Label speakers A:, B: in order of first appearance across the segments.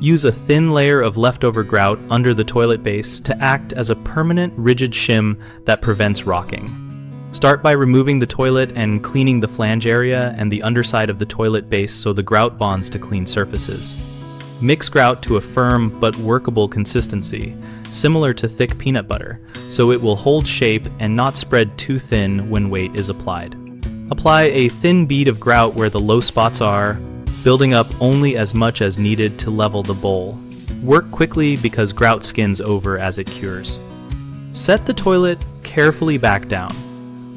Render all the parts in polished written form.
A: Use a thin layer of leftover grout under the toilet base to act as a permanent rigid shim that prevents rocking. Start by removing the toilet and cleaning the flange area and the underside of the toilet base so the grout bonds to clean surfaces. Mix grout to a firm but workable consistency, similar to thick peanut butter, so it will hold shape and not spread too thin when weight is applied. Apply a thin bead of grout where the low spots are, building up only as much as needed to level the bowl. Work quickly because grout skins over as it cures. Set the toilet carefully back down,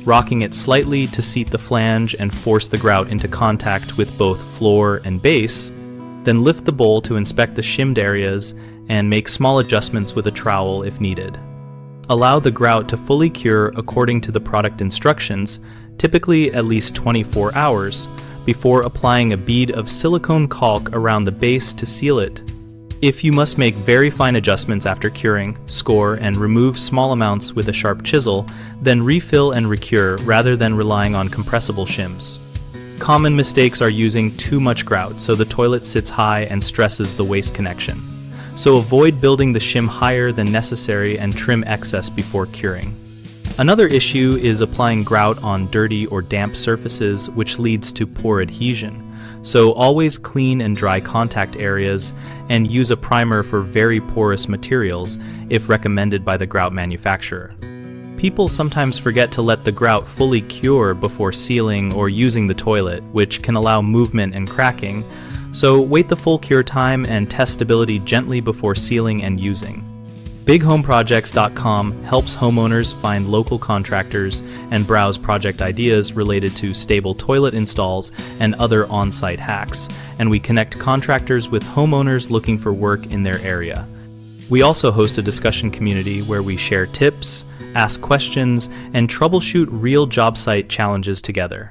A: rocking it slightly to seat the flange and force the grout into contact with both floor and base. Then lift the bowl to inspect the shimmed areas and make small adjustments with a trowel if needed. Allow the grout to fully cure according to the product instructions, typically at least 24 hours, before applying a bead of silicone caulk around the base to seal it. If you must make very fine adjustments after curing, score and remove small amounts with a sharp chisel, then refill and recure rather than relying on compressible shims. Common mistakes are using too much grout so the toilet sits high and stresses the waste connection. So avoid building the shim higher than necessary and trim excess before curing. Another issue is applying grout on dirty or damp surfaces, which leads to poor adhesion. So always clean and dry contact areas and use a primer for very porous materials if recommended by the grout manufacturer. People sometimes forget to let the grout fully cure before sealing or using the toilet, which can allow movement and cracking, so wait the full cure time and test stability gently before sealing and using. BigHomeProjects.com helps homeowners find local contractors and browse project ideas related to stable toilet installs and other on-site hacks, and we connect contractors with homeowners looking for work in their area. We also host a discussion community where we share tips, ask questions, and troubleshoot real job site challenges together.